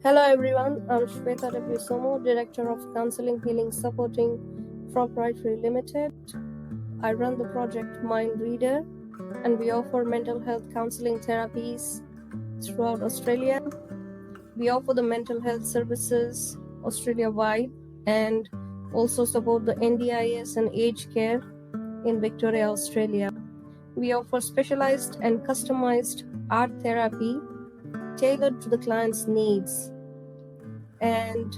Hello everyone, I'm Shweta W. Somo, Director of Counseling Healing Supporting Proprietary Limited. I run the project Mind Reader and we offer mental health counseling therapies throughout Australia. We offer the mental health services Australia-wide and also support the NDIS and aged care in Victoria, Australia. We offer specialized and customized art therapy tailored to the client's needs. And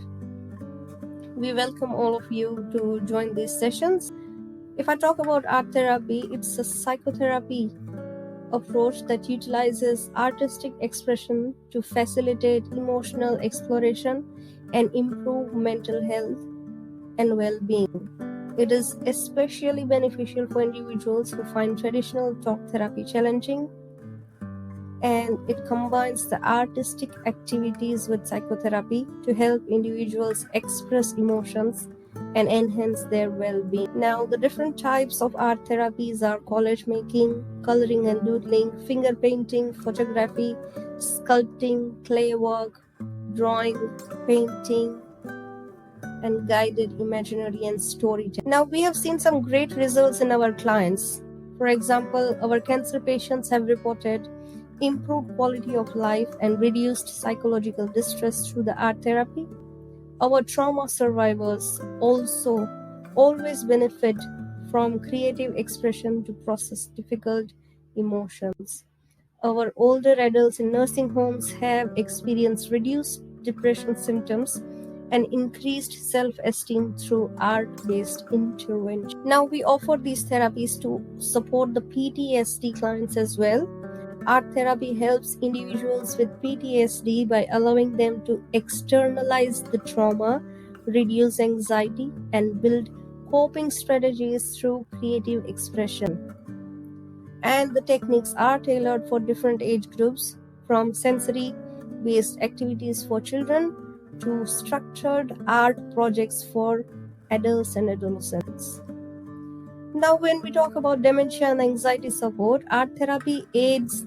we welcome all of you to join these sessions. If I talk about art therapy, it's a psychotherapy approach that utilizes artistic expression to facilitate emotional exploration and improve mental health and well-being. It is especially beneficial for individuals who find traditional talk therapy challenging, and it combines the artistic activities with psychotherapy to help individuals express emotions and enhance their well-being. Now, the different types of art therapies are collage making, coloring and doodling, finger painting, photography, sculpting, clay work, drawing, painting, and guided imaginary and storytelling. Now, we have seen some great results in our clients. For example, our cancer patients have reported improved quality of life and reduced psychological distress through the art therapy. Our trauma survivors also always benefit from creative expression to process difficult emotions. Our older adults in nursing homes have experienced reduced depression symptoms and increased self-esteem through art-based intervention. Now we offer these therapies to support the PTSD clients as well. Art therapy helps individuals with PTSD by allowing them to externalize the trauma, reduce anxiety, and build coping strategies through creative expression. And the techniques are tailored for different age groups, from sensory-based activities for children to structured art projects for adults and adolescents. Now, when we talk about dementia and anxiety support, art therapy aids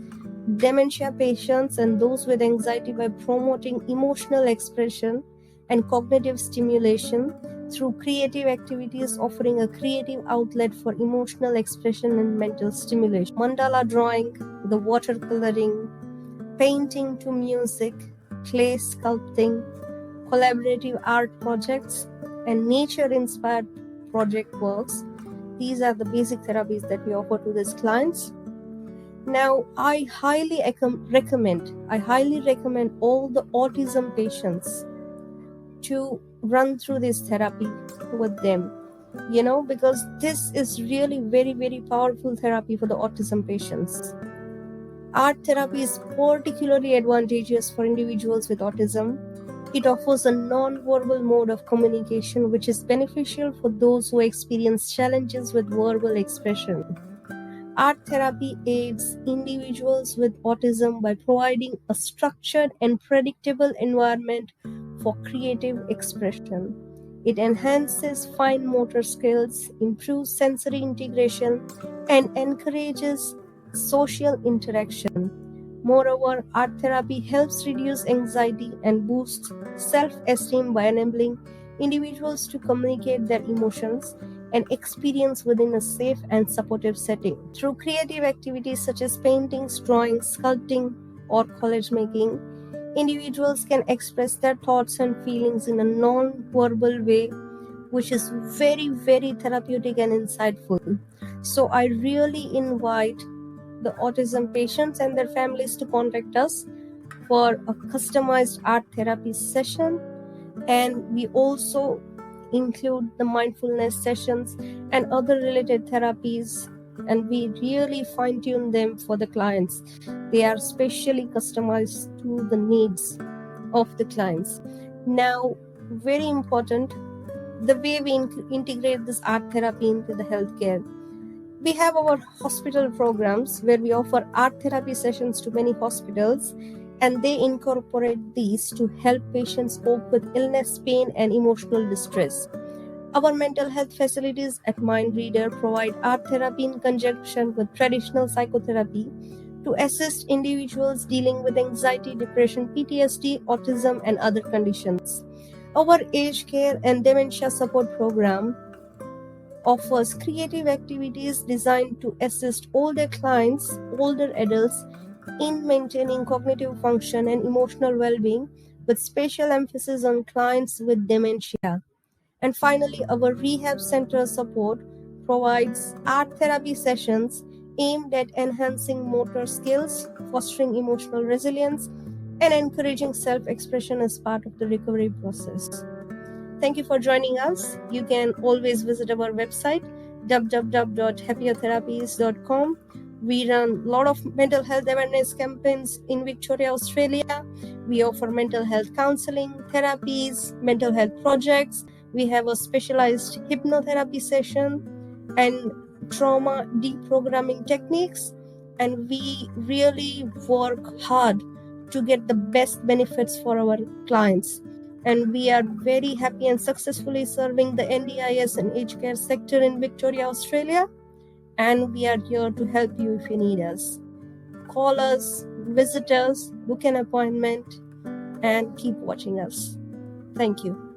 dementia patients and those with anxiety by promoting emotional expression and cognitive stimulation through creative activities, offering a creative outlet for emotional expression and mental stimulation. Mandala drawing, the watercoloring, painting to music, clay sculpting, collaborative art projects, and nature-inspired project works. These are the basic therapies that we offer to these clients. Now, I highly recommend all the autism patients to run through this therapy with them, because this is really very, very powerful therapy for the autism patients. Art therapy is particularly advantageous for individuals with autism. It offers a non-verbal mode of communication, which is beneficial for those who experience challenges with verbal expression. Art therapy aids individuals with autism by providing a structured and predictable environment for creative expression. It enhances fine motor skills, improves sensory integration, and encourages social interaction. Moreover, art therapy helps reduce anxiety and boosts self-esteem by enabling individuals to communicate their emotions and experience within a safe and supportive setting. Through creative activities such as paintings, drawing, sculpting, or collage making, individuals can express their thoughts and feelings in a non-verbal way, which is very, very therapeutic and insightful. So I really invite the autism patients and their families to contact us for a customized art therapy session. And we also include the mindfulness sessions and other related therapies, and we really fine-tune them for the clients. They are specially customized to the needs of the clients. Now, very important, the way we integrate this art therapy into the healthcare. We have our hospital programs where we offer art therapy sessions to many hospitals, and they incorporate these to help patients cope with illness, pain, and emotional distress. Our mental health facilities at Mind Reader provide art therapy in conjunction with traditional psychotherapy to assist individuals dealing with anxiety, depression, PTSD, autism, and other conditions. Our aged care and dementia support program offers creative activities designed to assist older clients, older adults, in maintaining cognitive function and emotional well-being, with special emphasis on clients with dementia. And finally, our rehab center support provides art therapy sessions aimed at enhancing motor skills, fostering emotional resilience, and encouraging self-expression as part of the recovery process. Thank you for joining us. You can always visit our website www.happiertherapies.com. We run a lot of mental health awareness campaigns in Victoria, Australia. We offer mental health counseling, therapies, mental health projects. We have a specialized hypnotherapy session and trauma deprogramming techniques. And we really work hard to get the best benefits for our clients. And we are very happy and successfully serving the NDIS and aged care sector in Victoria, Australia. And we are here to help you if you need us. Call us, visit us, book an appointment, and keep watching us. Thank you.